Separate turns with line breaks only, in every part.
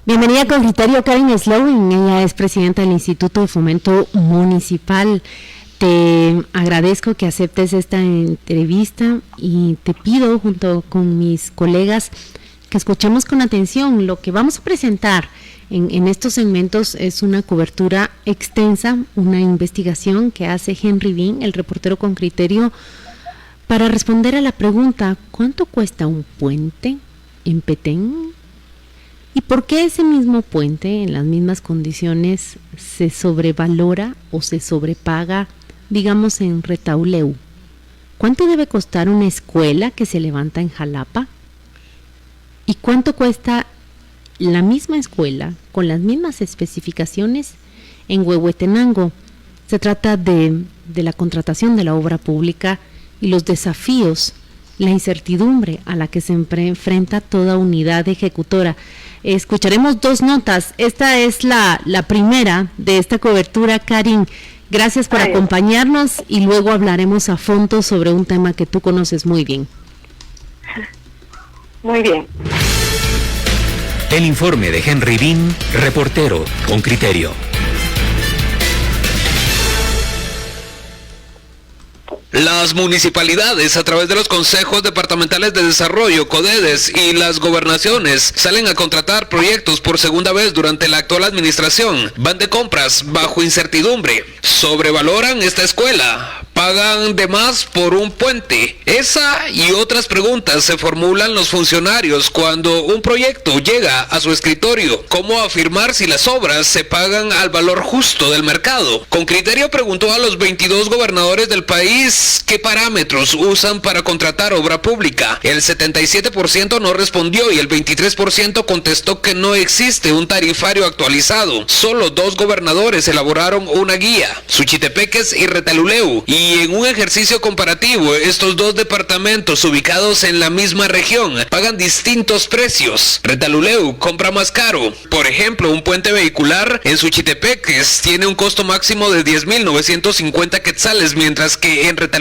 Bienvenida con criterio Karen Slowin, ella es presidenta del Instituto de Fomento Municipal. Te agradezco que aceptes esta entrevista y te pido junto con mis colegas que escuchemos con atención. Lo que vamos a presentar en estos segmentos es una cobertura extensa, una investigación que hace Henry Bean, el reportero con criterio, para responder a la pregunta: ¿cuánto cuesta un puente en Petén? ¿Y por qué ese mismo puente, en las mismas condiciones, se sobrevalora o se sobrepaga, digamos, en Retauleu? ¿Cuánto debe costar una escuela que se levanta en Jalapa? ¿Y cuánto cuesta la misma escuela, con las mismas especificaciones, en Huehuetenango? Se trata de la contratación de la obra pública y los desafíos, la incertidumbre a la que se enfrenta toda unidad ejecutora. Escucharemos dos notas. Esta es la primera de esta cobertura, Karin. Gracias por acompañarnos y luego hablaremos a fondo sobre un tema que tú conoces muy bien.
Muy bien.
El informe de Henry Bean, reportero con criterio. Las municipalidades, a través de los consejos departamentales de desarrollo, CODEDES, y las gobernaciones, salen a contratar proyectos por segunda vez durante la actual administración. Van de compras bajo incertidumbre, sobrevaloran esta escuela, pagan de más por un puente. Esa y otras preguntas se formulan los funcionarios cuando un proyecto llega a su escritorio. ¿Cómo afirmar si las obras se pagan al valor justo del mercado? Con criterio preguntó a los 22 gobernadores del país qué parámetros usan para contratar obra pública. El 77% no respondió y el 23% contestó que no existe un tarifario actualizado. Solo 2 gobernadores elaboraron una guía, Suchitepeques y Retaluleu, y en un ejercicio comparativo, estos dos departamentos ubicados en la misma región pagan distintos precios. Retaluleu compra más caro. Por ejemplo, un puente vehicular en Suchitepeques tiene un costo máximo de 10,950 quetzales, mientras que en Retaluleu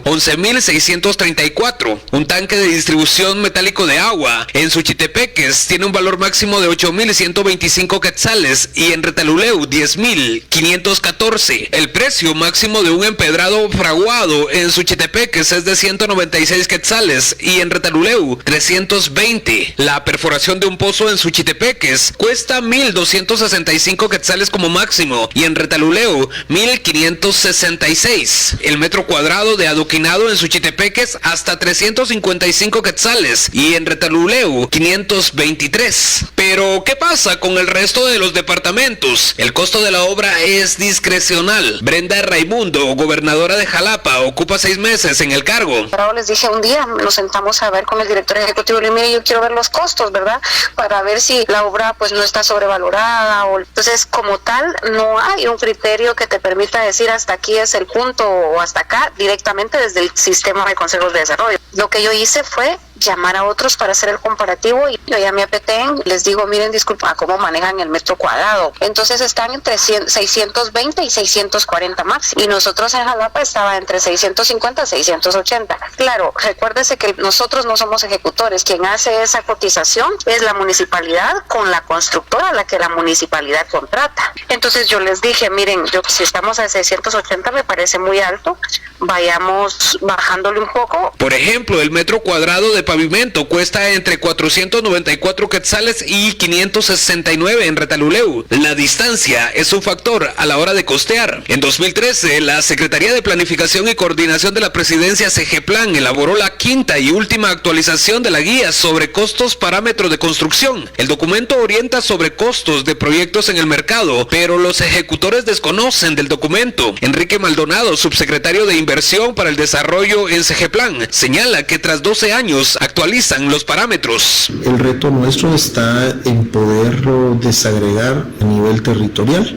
11,634. Un tanque de distribución metálico de agua en Suchitepeques tiene un valor máximo de 8,125 quetzales y en Retaluleu 10,514. El precio máximo de un empedrado fraguado en Suchitepeques es de 196 quetzales y en Retaluleu 320. La perforación de un pozo en Suchitepeques cuesta 1,265 quetzales como máximo y en Retaluleu 1,566. El metro cuadrado de adoquinado en Suchitepeques hasta 355 quetzales y en Retaluleu 523. Pero ¿qué pasa con el resto de los departamentos? El costo de la obra es discrecional. Brenda Raimundo, gobernadora de Jalapa, ocupa 6 meses en el cargo.
Pero les dije un día, nos sentamos a ver con el director ejecutivo, y mire, yo quiero ver los costos, ¿verdad? Para ver si la obra pues no está sobrevalorada. Entonces, como tal, no hay un criterio que te permita decir hasta aquí es el punto o hasta acá, directamente desde el sistema de consejos de desarrollo. Lo que yo hice fue llamar a otros para hacer el comparativo y yo llamé a Petén, les digo, miren, disculpa, ¿cómo manejan el metro cuadrado? Entonces están entre 620 y 640 máximo, y nosotros en Jalapa estaba entre 650 y 680. Claro, recuérdese que nosotros no somos ejecutores, quien hace esa cotización es la municipalidad con la constructora a la que la municipalidad contrata. Entonces yo les dije, miren, si estamos a 680 me parece muy alto, vayamos bajándole un poco.
Por ejemplo, el metro cuadrado de pavimento cuesta entre 494 quetzales y 569 en Retaluleu. La distancia es un factor a la hora de costear. En 2013, la Secretaría de Planificación y Coordinación de la Presidencia, CEGEPLAN, elaboró la quinta y última actualización de la guía sobre costos parámetros de construcción. El documento orienta sobre costos de proyectos en el mercado, pero los ejecutores desconocen del documento. Enrique Maldonado, subsecretario de Inversión para el Desarrollo en CEGEPLAN, señala que tras 12 años actualizan los parámetros.
El reto nuestro está en poderlo desagregar a nivel territorial,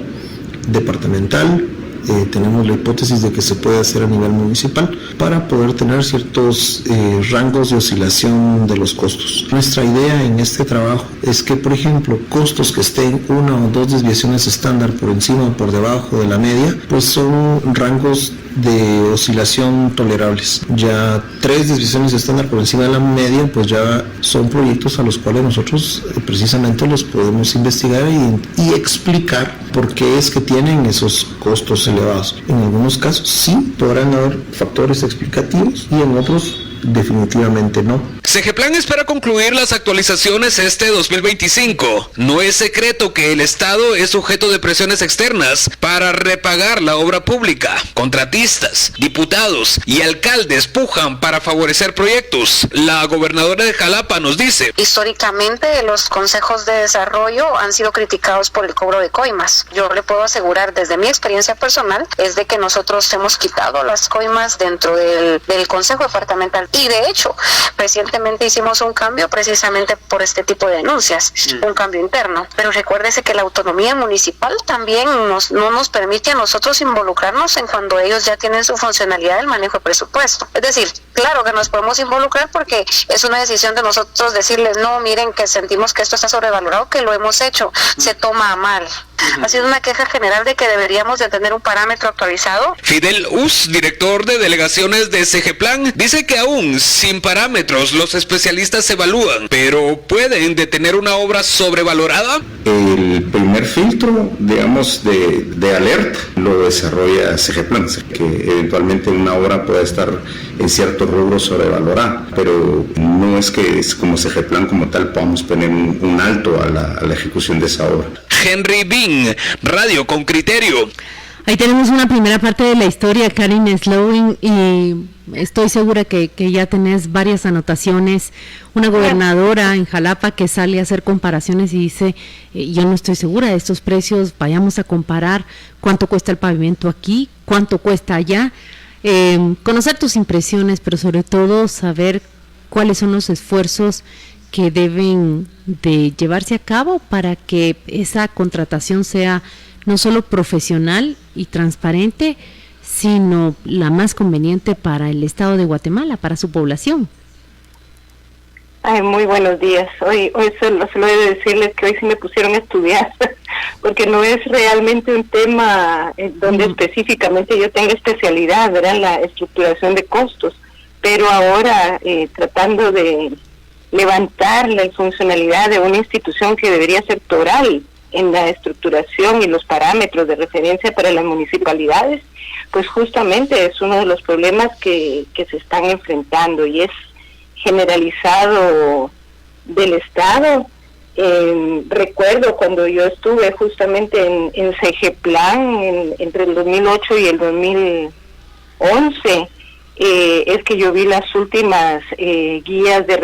departamental, tenemos la hipótesis de que se puede hacer a nivel municipal para poder tener ciertos rangos de oscilación de los costos. Nuestra idea en este trabajo es que, por ejemplo, costos que estén 1 o 2 desviaciones estándar por encima o por debajo de la media, pues son rangos de oscilación tolerables. Ya 3 desviaciones estándar por encima de la media, pues ya son proyectos a los cuales nosotros precisamente los podemos investigar y explicar por qué es que tienen esos costos elevados. En algunos casos sí podrán haber factores explicativos y en otros definitivamente no.
Segeplan espera concluir las actualizaciones este 2025. No es secreto que el Estado es sujeto de presiones externas para repagar la obra pública. Contratistas, diputados y alcaldes pujan para favorecer proyectos. La gobernadora de Jalapa nos dice:
históricamente los consejos de desarrollo han sido criticados por el cobro de coimas. Yo le puedo asegurar desde mi experiencia personal es de que nosotros hemos quitado las coimas dentro del Consejo Departamental. Y de hecho, recientemente hicimos un cambio precisamente por este tipo de denuncias, un cambio interno. Pero recuérdese que la autonomía municipal también no nos permite a nosotros involucrarnos en cuando ellos ya tienen su funcionalidad del manejo de presupuesto. Es decir, claro que nos podemos involucrar porque es una decisión de nosotros decirles, no, miren que sentimos que esto está sobrevalorado, que lo hemos hecho, se toma a mal. Ha sido una queja general de que deberíamos de tener un parámetro actualizado.
Fidel Us, director de delegaciones de Segeplan, dice que aún sin parámetros los especialistas evalúan, pero ¿pueden detener una obra sobrevalorada?
El primer filtro, digamos, de alerta lo desarrolla Segeplan, que eventualmente una obra puede estar en ciertos rubros sobrevalorada, pero no es que como Segeplan como tal podamos poner un alto a la ejecución de esa obra.
Henry Bean, Radio con Criterio.
Ahí tenemos una primera parte de la historia, Karin Slowing, y estoy segura que ya tenés varias anotaciones. Una gobernadora en Jalapa que sale a hacer comparaciones y dice, yo no estoy segura de estos precios, vayamos a comparar cuánto cuesta el pavimento aquí, cuánto cuesta allá. Conocer tus impresiones, pero sobre todo saber cuáles son los esfuerzos que deben de llevarse a cabo para que esa contratación sea no solo profesional y transparente, sino la más conveniente para el Estado de Guatemala, para su población.
Ay, muy buenos días. Hoy solo he de decirles que hoy sí me pusieron a estudiar, porque no es realmente un tema donde específicamente yo tenga especialidad, ¿verdad? La estructuración de costos, pero ahora tratando de levantar la funcionalidad de una institución que debería ser toral en la estructuración y los parámetros de referencia para las municipalidades, pues justamente es uno de los problemas que se están enfrentando y es generalizado del Estado. Recuerdo cuando yo estuve justamente en Segeplan entre el 2008 y el 2011, es que yo vi las últimas guías de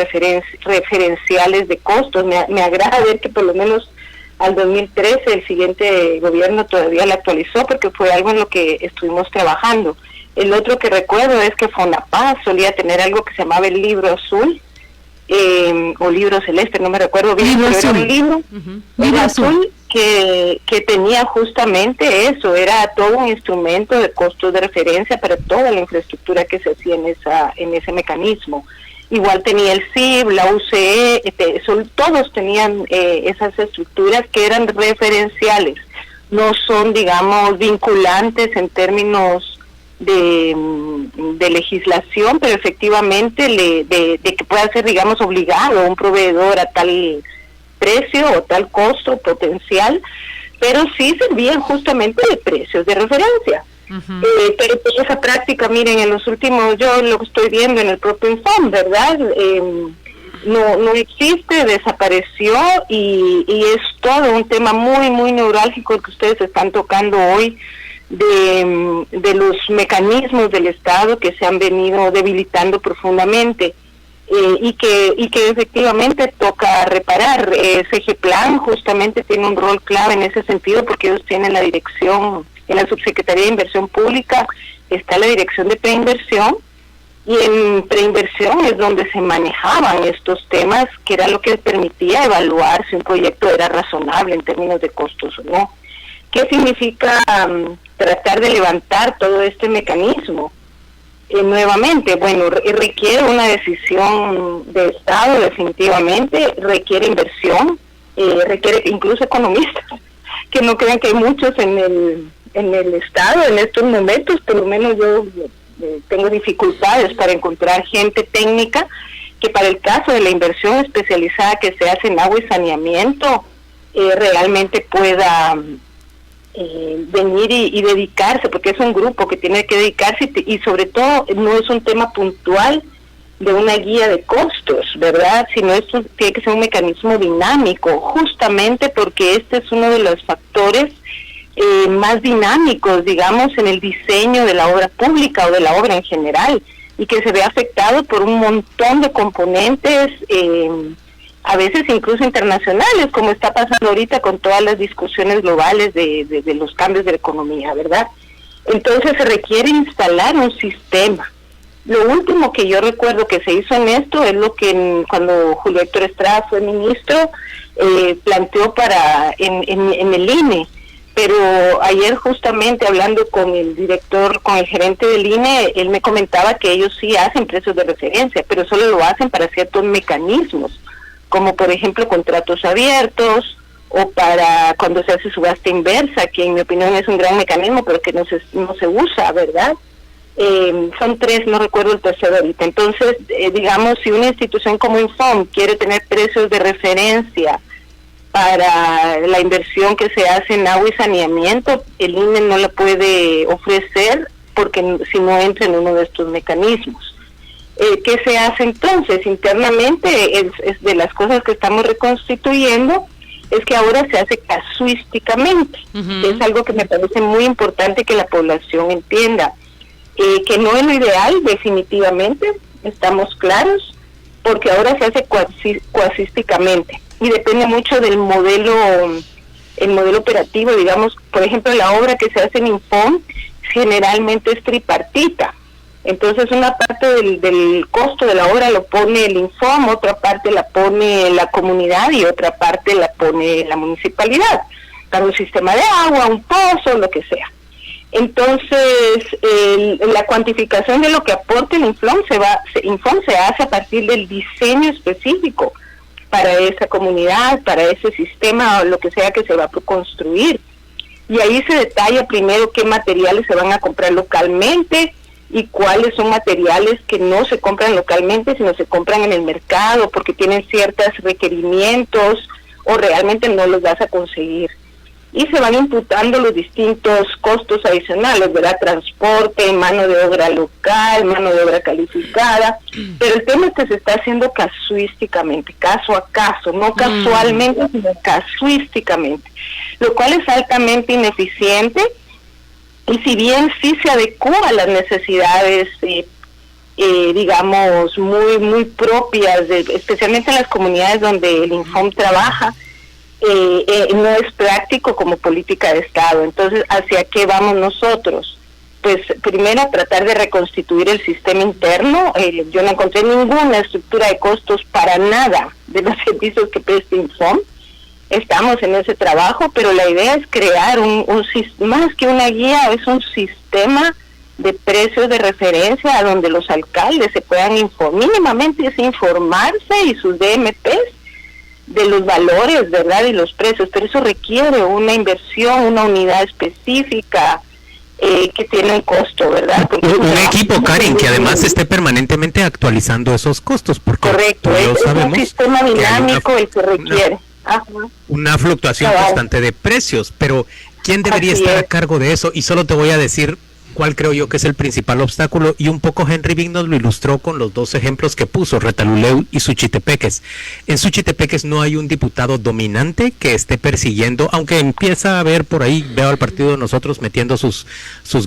referenciales de costos. Me agrada ver que por lo menos al 2013 el siguiente gobierno todavía la actualizó, porque fue algo en lo que estuvimos trabajando. El otro que recuerdo es que FONAPAS solía tener algo que se llamaba el libro azul, o libro celeste, no me recuerdo bien, pero era un libro azul que tenía justamente eso, era todo un instrumento de costos de referencia para toda la infraestructura que se hacía en ese mecanismo. Igual tenía el CIB, la UCE, todos tenían esas estructuras que eran referenciales, no son, digamos, vinculantes en términos de legislación, pero efectivamente de que pueda ser, digamos, obligado un proveedor a tal precio o tal costo potencial, pero sí servían justamente de precios de referencia. Pero pues esa práctica, miren, en los últimos, yo lo estoy viendo en el propio Infom, ¿verdad? No existe, desapareció y es todo un tema muy, muy neurálgico que ustedes están tocando hoy, de los mecanismos del Estado que se han venido debilitando profundamente y que efectivamente toca reparar. Segeplan justamente tiene un rol clave en ese sentido, porque ellos tienen la dirección, en la Subsecretaría de Inversión Pública está la dirección de preinversión, y en preinversión es donde se manejaban estos temas, que era lo que permitía evaluar si un proyecto era razonable en términos de costos o no. ¿Qué significa tratar de levantar todo este mecanismo. Nuevamente, bueno, requiere una decisión de Estado, definitivamente, requiere inversión, requiere incluso economistas, que no crean que hay muchos en el Estado en estos momentos. Por lo menos yo tengo dificultades para encontrar gente técnica que para el caso de la inversión especializada que se hace en agua y saneamiento realmente pueda venir y dedicarse, porque es un grupo que tiene que dedicarse y sobre todo no es un tema puntual de una guía de costos, ¿verdad? Sino esto tiene que ser un mecanismo dinámico, justamente porque este es uno de los factores más dinámicos, digamos, en el diseño de la obra pública o de la obra en general, y que se ve afectado por un montón de componentes, a veces incluso internacionales, como está pasando ahorita con todas las discusiones globales de los cambios de la economía, ¿verdad? Entonces se requiere instalar un sistema. Lo último que yo recuerdo que se hizo en esto es lo que cuando Julio Héctor Estrada fue ministro, planteó en el INE. Pero ayer justamente hablando con el director, con el gerente del INE, él me comentaba que ellos sí hacen precios de referencia, pero solo lo hacen para ciertos mecanismos, como por ejemplo contratos abiertos o para cuando se hace subasta inversa, que en mi opinión es un gran mecanismo, pero que no se usa, ¿verdad? Son tres, no recuerdo el tercero ahorita. Entonces, digamos, si una institución como Infom quiere tener precios de referencia para la inversión que se hace en agua y saneamiento, el INE no la puede ofrecer porque si no entra en uno de estos mecanismos. ¿Qué se hace entonces? Internamente es de las cosas que estamos reconstituyendo, es que ahora se hace casuísticamente. Es algo que me parece muy importante que la población entienda, que no es lo ideal definitivamente, estamos claros, porque ahora se hace casuísticamente. Y depende mucho del modelo, el modelo operativo, digamos, por ejemplo, la obra que se hace en Infom generalmente es tripartita. Entonces una parte del costo de la obra lo pone el Infom, otra parte la pone la comunidad y otra parte la pone la municipalidad, para un sistema de agua, un pozo, lo que sea. Entonces la cuantificación de lo que aporte el Infom se hace a partir del diseño específico para esa comunidad, para ese sistema o lo que sea que se va a construir. Y ahí se detalla primero qué materiales se van a comprar localmente y cuáles son materiales que no se compran localmente, sino se compran en el mercado porque tienen ciertos requerimientos o realmente no los vas a conseguir. Y se van imputando los distintos costos adicionales, ¿verdad? Transporte, mano de obra local, mano de obra calificada, pero el tema es que se está haciendo casuísticamente, caso a caso, no casualmente, sino casuísticamente, lo cual es altamente ineficiente, y si bien sí se adecua a las necesidades, digamos, muy propias, especialmente en las comunidades donde el Infom trabaja, no es práctico como política de Estado. Entonces, ¿hacia qué vamos nosotros? Pues primero tratar de reconstituir el sistema interno. Yo no encontré ninguna estructura de costos para nada de los servicios que presta Infom. Estamos en ese trabajo, pero la idea es crear más que una guía, es un sistema de precios de referencia a donde los alcaldes se puedan mínimamente es informarse y sus DMPs de los valores, ¿verdad? Y los precios, pero eso requiere una inversión, una unidad específica que tiene un costo, ¿verdad? Porque
un equipo, Karen, que además esté permanentemente actualizando esos costos, porque
correcto, es un sistema dinámico el que requiere
una fluctuación constante de precios, pero ¿quién debería estar a cargo de eso? Y solo te voy a decir cuál creo yo que es el principal obstáculo, y un poco Henry Vic nos lo ilustró con los dos ejemplos que puso, Retaluleu y Suchitepeques. En Suchitepeques no hay un diputado dominante que esté persiguiendo, aunque empieza a haber por ahí, veo al partido de nosotros metiendo sus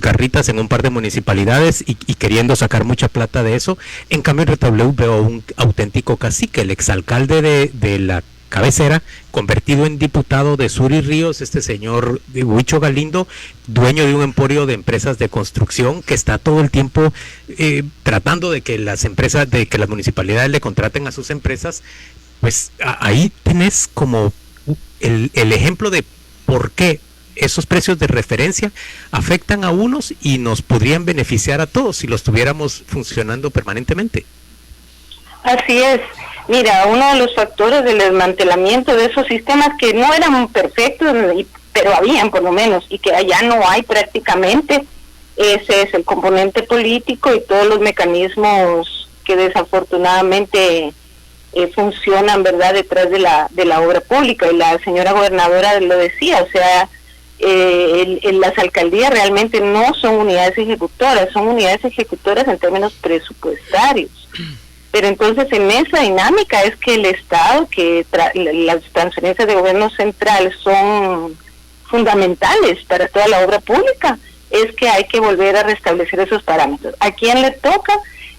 garritas en un par de municipalidades y queriendo sacar mucha plata de eso. En cambio en Retaluleu veo un auténtico cacique, el exalcalde de la cabecera, convertido en diputado de Sur y Ríos, este señor Huicho Galindo, dueño de un emporio de empresas de construcción, que está todo el tiempo tratando de que las municipalidades le contraten a sus empresas. Pues ahí tenés como el ejemplo de por qué esos precios de referencia afectan a unos y nos podrían beneficiar a todos si los tuviéramos funcionando permanentemente.
Así es. Mira, uno de los factores del desmantelamiento de esos sistemas que no eran perfectos, pero habían por lo menos, y que allá no hay prácticamente, ese es el componente político y todos los mecanismos que desafortunadamente funcionan, ¿verdad?, detrás de la obra pública. Y la señora gobernadora lo decía, o sea, las alcaldías realmente no son unidades ejecutoras, son unidades ejecutoras en términos presupuestarios. Pero entonces en esa dinámica es que el Estado, que las transferencias de gobierno central son fundamentales para toda la obra pública, es que hay que volver a restablecer esos parámetros. ¿A quién le toca?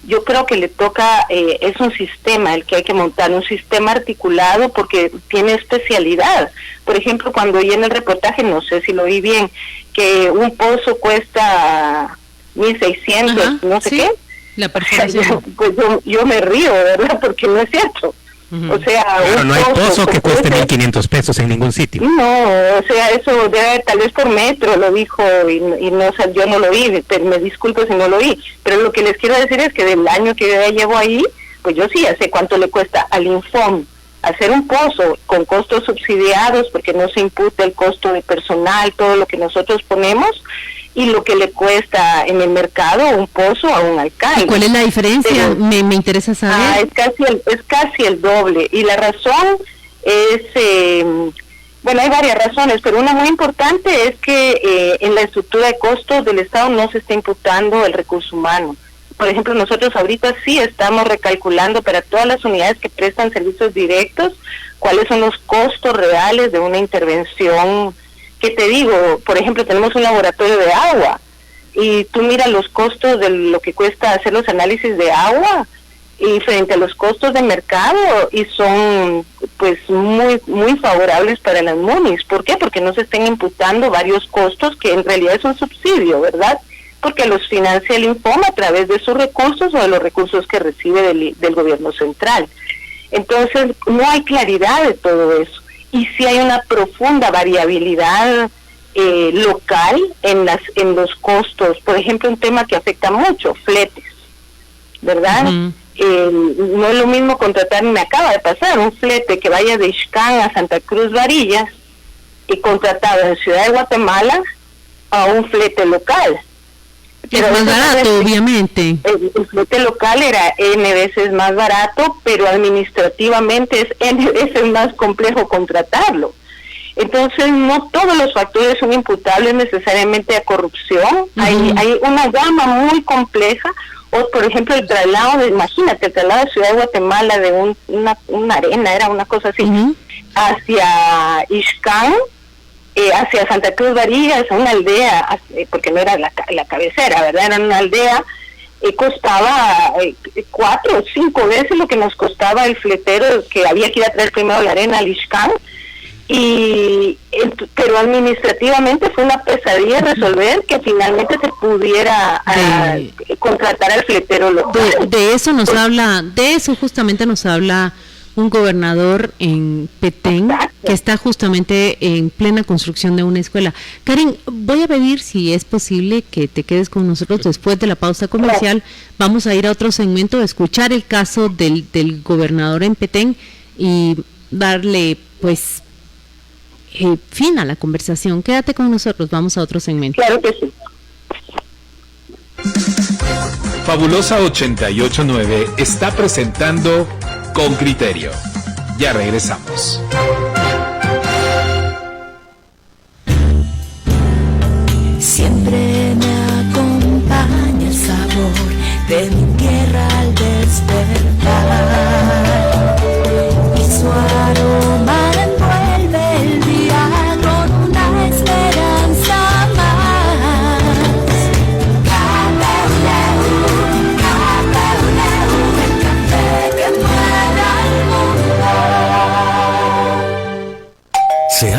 Yo creo que le toca, es un sistema el que hay que montar, un sistema articulado porque tiene especialidad. Por ejemplo, cuando oí en el reportaje, no sé si lo oí bien, que un pozo cuesta 1.600, no sé qué.
La perforación.
Pues yo me río, ¿verdad? Porque no es cierto. O sea,
pero no hay pozo que cueste 1.500 pesos en ningún sitio.
No, o sea, eso debe tal vez por metro, lo dijo, y no, o sea, yo no lo vi, pero me disculpo si no lo vi. Pero lo que les quiero decir es que del año que yo ya llevo ahí, pues yo sí ya sé cuánto le cuesta al Infom hacer un pozo con costos subsidiados, porque no se imputa el costo de personal, todo lo que nosotros ponemos, y lo que le cuesta en el mercado un pozo a un alcalde.
¿Y cuál es la diferencia? Pero, me interesa saber.
Es casi el doble, y la razón es, bueno, hay varias razones, pero una muy importante es que en la estructura de costos del Estado no se está imputando el recurso humano. Por ejemplo, nosotros ahorita sí estamos recalculando para todas las unidades que prestan servicios directos cuáles son los costos reales de una intervención. ¿Qué te digo? Por ejemplo, tenemos un laboratorio de agua y tú miras los costos de lo que cuesta hacer los análisis de agua y frente a los costos de mercado, y son pues muy favorables para las MUNIs. ¿Por qué? Porque no se están imputando varios costos que en realidad es un subsidio, ¿verdad? Porque los financia el Infom a través de sus recursos o de los recursos que recibe del gobierno central. Entonces no hay claridad de todo eso. Y sí hay una profunda variabilidad local en los costos. Por ejemplo, un tema que afecta mucho, fletes, ¿verdad? No es lo mismo contratar, me acaba de pasar, un flete que vaya de Ixcán a Santa Cruz Varillas y contratado en Ciudad de Guatemala a un flete local.
Pero es más barato, obviamente.
El flete local era N veces más barato, pero administrativamente es N veces más complejo contratarlo. Entonces, no todos los factores son imputables necesariamente a corrupción. Hay una gama muy compleja. O, por ejemplo, el traslado, imagínate, el traslado de Ciudad de Guatemala de una arena, era una cosa así, hacia Ixcán, hacia Santa Cruz Varillas, una aldea, porque no era la cabecera, ¿verdad? Era una aldea, costaba 4 o 5 veces lo que nos costaba el fletero, que había que ir a traer primero la arena al Ixcán, pero administrativamente fue una pesadilla resolver que finalmente se pudiera contratar al fletero local.
De eso justamente nos habla un gobernador en Petén. Exacto. Que está justamente en plena construcción de una escuela. Karen, voy a pedir si es posible que te quedes con nosotros después de la pausa comercial. Vamos a ir a otro segmento, escuchar el caso del gobernador en Petén y darle pues fin a la conversación. Quédate con nosotros, vamos a otro segmento.
Claro que sí.
Fabulosa 889 está presentando Con Criterio. Ya regresamos.
Siempre me acompaña el sabor de mi tierra al despertar, y su aroma envuelve el día con una esperanza más. El café que mueve al mundo.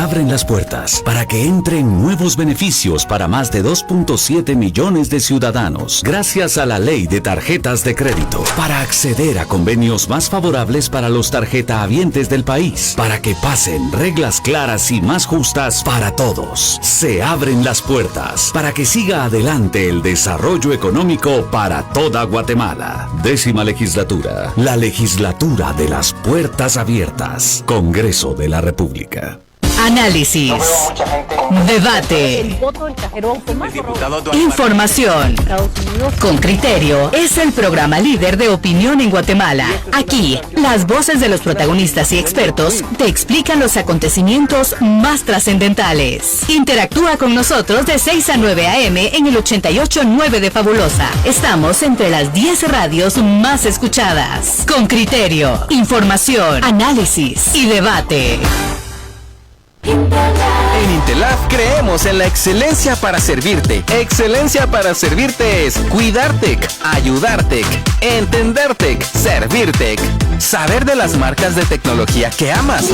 abren las puertas para que entren nuevos beneficios para más de 2.7 millones de ciudadanos, gracias a la ley de tarjetas de crédito, para acceder a convenios más favorables para los tarjetahabientes del país, para que pasen reglas claras y más justas para todos. Se abren las puertas para que siga adelante el desarrollo económico para toda Guatemala. 10ª legislatura, la legislatura de las puertas abiertas. Congreso de la República.
Análisis, debate, información, con criterio. Es el programa líder de opinión en Guatemala. Aquí, las voces de los protagonistas y expertos te explican los acontecimientos más trascendentales. Interactúa con nosotros de 6 a 9 a.m. en el 88.9 de Fabulosa. Estamos entre las 10 radios más escuchadas. Con criterio, información, análisis y debate.
En Intelaf creemos en la excelencia para servirte. Excelencia para servirte es cuidarte, ayudarte, entenderte, servirte, saber de las marcas de tecnología que amas.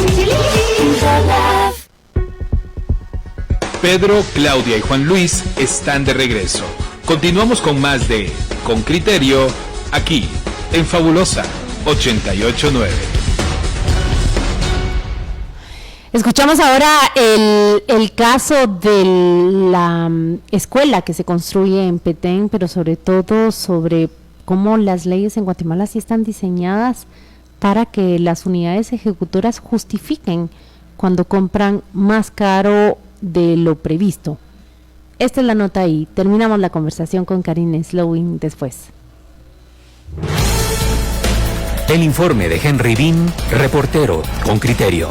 Pedro, Claudia y Juan Luis están de regreso. Continuamos con más de Con Criterio, aquí, en Fabulosa 88.9.
Escuchamos ahora el caso de la escuela que se construye en Petén, pero sobre todo sobre cómo las leyes en Guatemala sí están diseñadas para que las unidades ejecutoras justifiquen cuando compran más caro de lo previsto. Esta es la nota y terminamos la conversación con Karine Slowin después.
El informe de Henry Bean, reportero Con Criterio.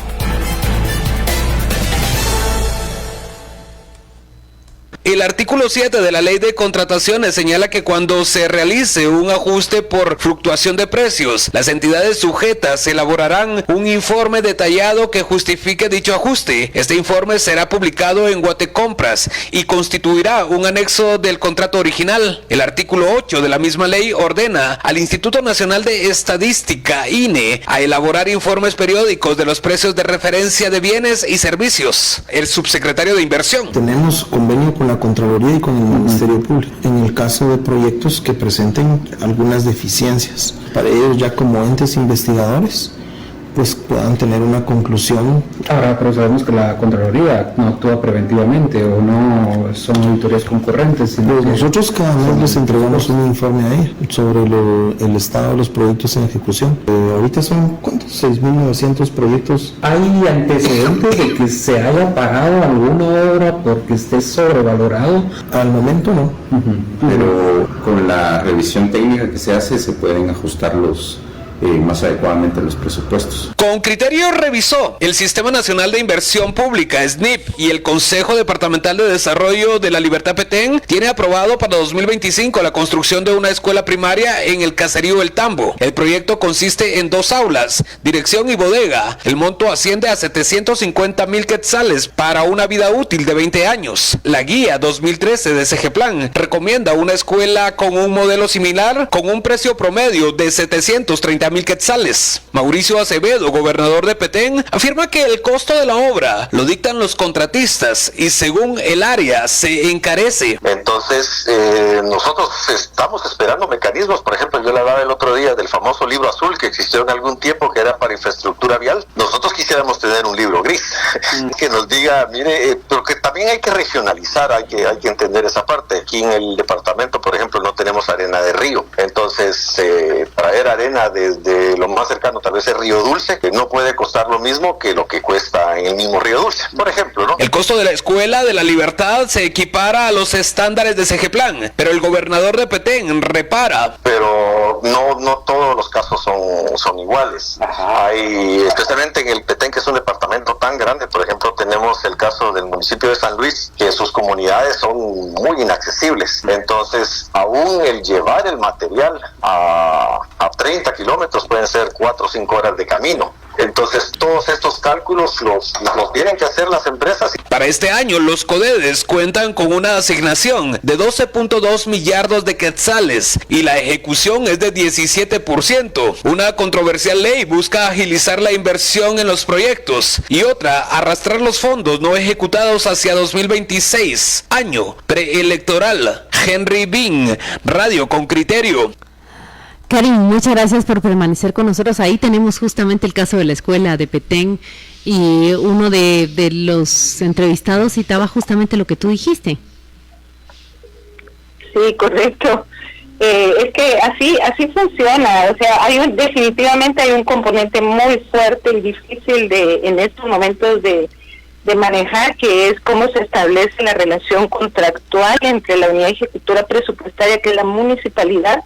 El artículo 7 de la Ley de Contrataciones señala que cuando se realice un ajuste por fluctuación de precios, las entidades sujetas elaborarán un informe detallado que justifique dicho ajuste. Este informe será publicado en Guatecompras y constituirá un anexo del contrato original. El artículo 8 de la misma ley ordena al Instituto Nacional de Estadística, INE, a elaborar informes periódicos de los precios de referencia de bienes y servicios. El subsecretario de Inversión.
Tenemos convenio con la Contraloría y con el Ministerio Público en el caso de proyectos que presenten algunas deficiencias. Para ellos, ya como entes investigadores, pues puedan tener una conclusión.
Ahora, pero sabemos que la Contraloría no actúa preventivamente o no son auditorías concurrentes.
Pues nosotros cada mes les entregamos un informe a ella sobre el estado de los proyectos en ejecución. Ahorita son, ¿cuántos? 6.900 proyectos.
¿Hay antecedentes de que se haya pagado alguna obra porque esté sobrevalorado?
Al momento no.
Pero con la revisión técnica que se hace se pueden ajustar más adecuadamente los presupuestos.
Con Criterio revisó el Sistema Nacional de Inversión Pública, SNIP, y el Consejo Departamental de Desarrollo de la Libertad Petén tiene aprobado para 2025 la construcción de una escuela primaria en el caserío El Tambo. El proyecto consiste en 2 aulas, dirección y bodega. El monto asciende a 750,000 quetzales para una vida útil de 20 años. La guía 2013 de Segeplan recomienda una escuela con un modelo similar con un precio promedio de 730,000 quetzales. Mauricio Acevedo, gobernador de Petén, afirma que el costo de la obra lo dictan los contratistas y según el área se encarece.
Entonces, nosotros estamos esperando mecanismos. Por ejemplo, yo le hablaba el otro día del famoso libro azul que existió en algún tiempo que era para infraestructura vial. Nosotros quisiéramos tener un libro gris que nos diga, mire, porque también hay que regionalizar, hay que entender esa parte. Aquí en el departamento, por ejemplo, no tenemos arena de río. Entonces, traer arena de lo más cercano, tal vez el Río Dulce, que no puede costar lo mismo que lo que cuesta en el mismo Río Dulce, por ejemplo, ¿no?
El costo de la Escuela de la Libertad se equipara a los estándares de Segeplan, pero el gobernador de Petén repara.
Pero no todos los casos son iguales. Hay, especialmente en el Petén, que es un departamento tan grande, por ejemplo, tenemos el caso del municipio de San Luis, que sus comunidades son muy inaccesibles. Entonces, aún el llevar el material a a 30 kilómetros pueden ser 4 o 5 horas de camino. Entonces, todos estos cálculos los tienen que hacer las empresas.
Para este año, los CODEDES cuentan con una asignación de 12.2 millardos de quetzales y la ejecución es de 17%. Una controversial ley busca agilizar la inversión en los proyectos y otra, arrastrar los fondos no ejecutados hacia 2026, año preelectoral. Henry Bin, Radio con Criterio.
Karin, muchas gracias por permanecer con nosotros. Ahí tenemos justamente el caso de la escuela de Petén y uno de los entrevistados citaba justamente lo que tú dijiste.
Sí, correcto. Es que así funciona. O sea, definitivamente hay un componente muy fuerte y difícil en estos momentos de manejar, que es cómo se establece la relación contractual entre la unidad ejecutora presupuestaria, que es la municipalidad,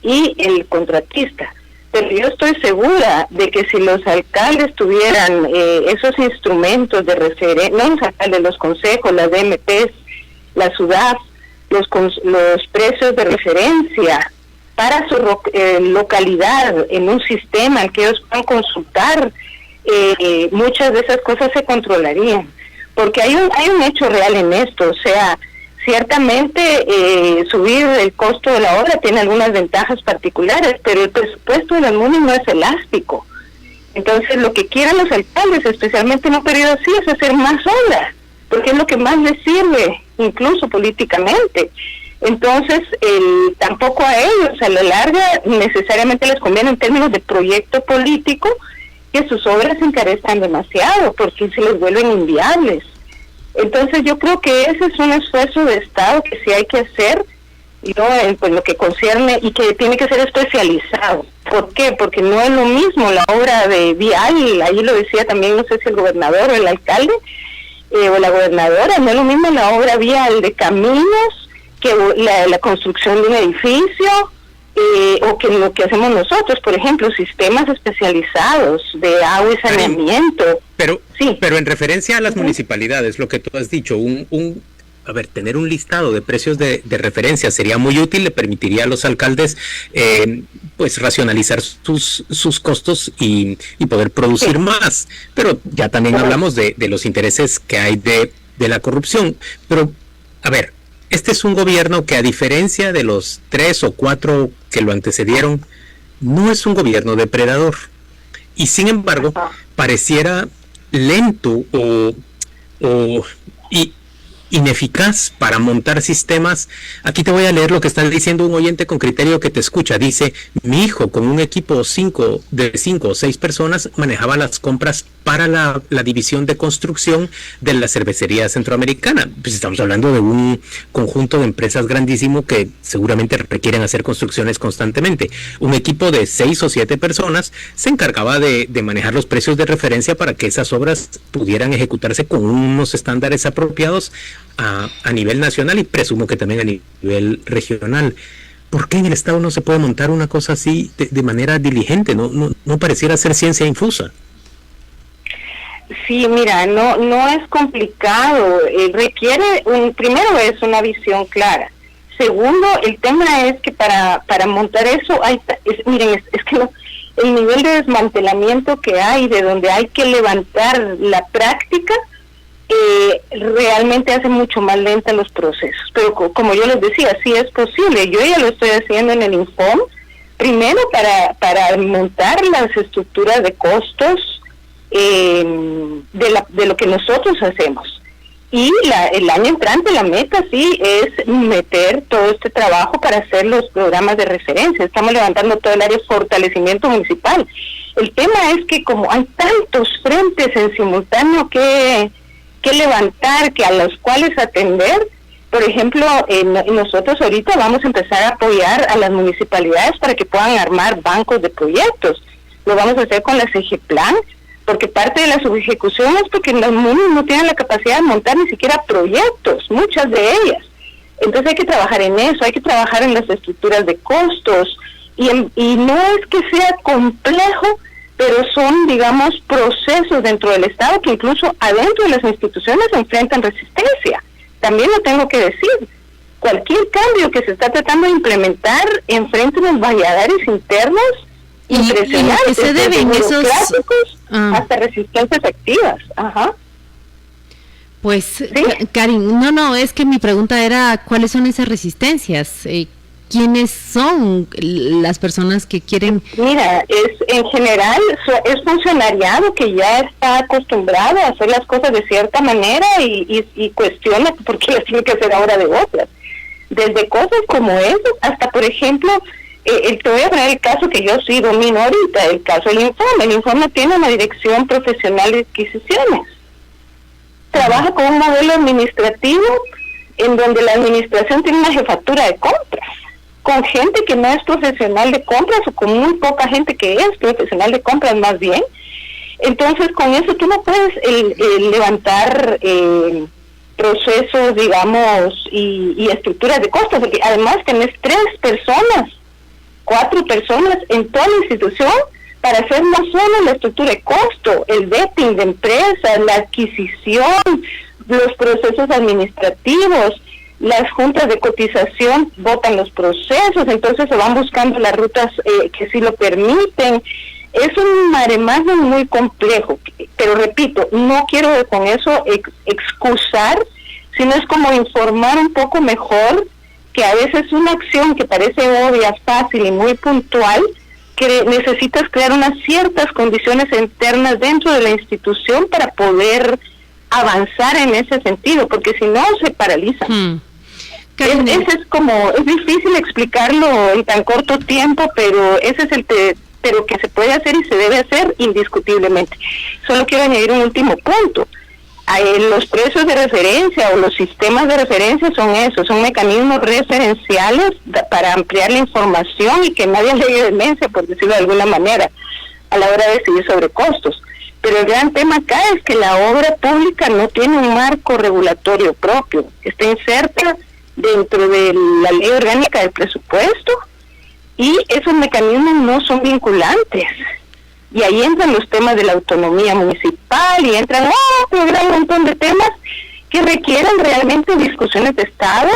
y el contratista. Pero yo estoy segura de que si los alcaldes tuvieran esos instrumentos de referencia, no los alcaldes, los consejos, las DMPs, la SUDAF, los precios de referencia para su localidad en un sistema al que ellos puedan consultar, muchas de esas cosas se controlarían. Porque hay un hecho real en esto, o sea, ciertamente subir el costo de la obra tiene algunas ventajas particulares, pero el presupuesto de la MUNI no es elástico. Entonces lo que quieren los alcaldes, especialmente en un periodo así, es hacer más obra, porque es lo que más les sirve, incluso políticamente. Entonces tampoco a ellos a la larga necesariamente les conviene en términos de proyecto político que sus obras se encarezcan demasiado, porque se les vuelven inviables. Entonces yo creo que ese es un esfuerzo de Estado que sí hay que hacer, ¿no? Pues lo que concierne, y que tiene que ser especializado. ¿Por qué? Porque no es lo mismo la obra de vial, ahí lo decía también, no sé si el gobernador o el alcalde o la gobernadora, no es lo mismo la obra vial de caminos que la construcción de un edificio, o que lo que hacemos nosotros, por ejemplo, sistemas especializados de agua y saneamiento.
Pero en referencia a las municipalidades, lo que tú has dicho, tener un listado de precios de referencia sería muy útil, le permitiría a los alcaldes pues racionalizar sus costos y poder producir más. Pero ya también hablamos de los intereses que hay de la corrupción. Pero, a ver, este es un gobierno que, a diferencia de los 3 o 4 que lo antecedieron, no es un gobierno depredador. Y sin embargo, pareciera lento o ineficaz para montar sistemas. Aquí te voy a leer lo que está diciendo un oyente con criterio que te escucha. Dice: mi hijo con un equipo de 5 o 6 personas manejaba las compras para la división de construcción de la cervecería centroamericana. Pues estamos hablando de un conjunto de empresas grandísimo que seguramente requieren hacer construcciones constantemente. Un equipo de 6 o 7 personas se encargaba de manejar los precios de referencia para que esas obras pudieran ejecutarse con unos estándares apropiados a nivel nacional y presumo que también a nivel regional. ¿Por qué en el Estado no se puede montar una cosa así de manera diligente? No pareciera ser ciencia infusa.
Sí, mira, no es complicado. Requiere, primero es una visión clara. Segundo, el tema es que para montar eso miren, es que el nivel de desmantelamiento que hay, de donde hay que levantar la práctica, realmente hace mucho más lenta los procesos. Pero como yo les decía, sí es posible. Yo ya lo estoy haciendo en el Infom, primero para montar las estructuras de costos de lo que nosotros hacemos. Y el año entrante la meta sí es meter todo este trabajo para hacer los programas de referencia. Estamos levantando todo el área de fortalecimiento municipal. El tema es que como hay tantos frentes en simultáneo que levantar, a los cuales atender. Por ejemplo, nosotros ahorita vamos a empezar a apoyar a las municipalidades para que puedan armar bancos de proyectos. Lo vamos a hacer con la CGPlan, porque parte de la subejecución es porque los municipios no tienen la capacidad de montar ni siquiera proyectos, muchas de ellas. Entonces hay que trabajar en eso, hay que trabajar en las estructuras de costos, y no es que sea complejo, pero son, digamos, procesos dentro del Estado que incluso adentro de las instituciones enfrentan resistencia. También lo tengo que decir. cualquier cambio que se está tratando de implementar enfrenta unos valladares internos impresionantes,
¿Y se deben esos
hasta resistencias activas? Ajá.
Pues, ¿sí? Karin, no, es que mi pregunta era, ¿cuáles son esas resistencias? ¿Quiénes son las personas que quieren?
Mira, en general es funcionariado que ya está acostumbrado a hacer las cosas de cierta manera y cuestiona por qué las tiene que hacer ahora de otras. Desde cosas como eso, hasta por ejemplo, te voy a poner el caso que yo sí domino ahorita, el caso del Informe. El Informe tiene una dirección profesional de adquisiciones. Trabaja con un modelo administrativo en donde la administración tiene una jefatura de compras, con gente que no es profesional de compras o con muy poca gente que es profesional de compras más bien. Entonces con eso tú no puedes levantar procesos, digamos, y estructuras de costos, porque además tenés 4 personas en toda la institución para hacer no solo la estructura de costo, el vetting de empresas, la adquisición, los procesos administrativos, las juntas de cotización votan los procesos, entonces se van buscando las rutas que sí lo permiten. Es un maremaje muy complejo, pero repito, no quiero con eso excusar, sino es como informar un poco mejor que a veces una acción que parece obvia, fácil y muy puntual, que necesitas crear unas ciertas condiciones internas dentro de la institución para poder avanzar en ese sentido, porque si no se paraliza. Es difícil explicarlo en tan corto tiempo, pero ese es pero que se puede hacer y se debe hacer indiscutiblemente. Solo quiero añadir un último punto. Los precios de referencia o los sistemas de referencia son mecanismos referenciales para ampliar la información y que nadie le dé demencia, por decirlo de alguna manera, a la hora de decidir sobre costos. Pero el gran tema acá es que la obra pública no tiene un marco regulatorio propio, está inserta dentro de la ley orgánica del presupuesto y esos mecanismos no son vinculantes. Y ahí entran los temas de la autonomía municipal y entran un gran montón de temas que requieren realmente discusiones de Estado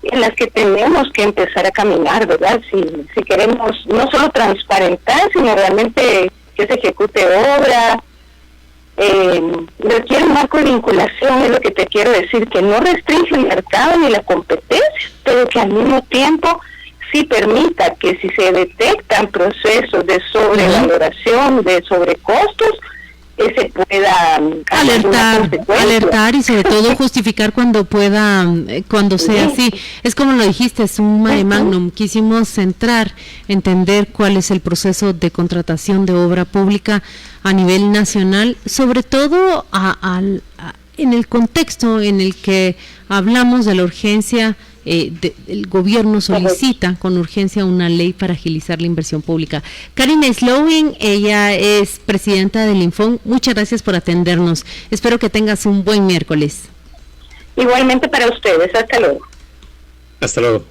en las que tenemos que empezar a caminar, ¿verdad? Si queremos no solo transparentar, sino realmente que se ejecute obra, requiere un marco de vinculación, es lo que te quiero decir, que no restringe el mercado ni la competencia, pero que al mismo tiempo sí permita que si se detectan procesos de sobrevaloración, de sobrecostos, se pueda
alertar y sobre todo justificar cuando sea así. Es como lo dijiste, es un mare magnum. Quisimos entender cuál es el proceso de contratación de obra pública a nivel nacional, sobre todo en el contexto en el que hablamos de la urgencia. El gobierno solicita con urgencia una ley para agilizar la inversión pública. Karin Slowing, ella es presidenta del Infon. Muchas gracias por atendernos. Espero que tengas un buen miércoles.
Igualmente para ustedes. Hasta luego.
Hasta luego.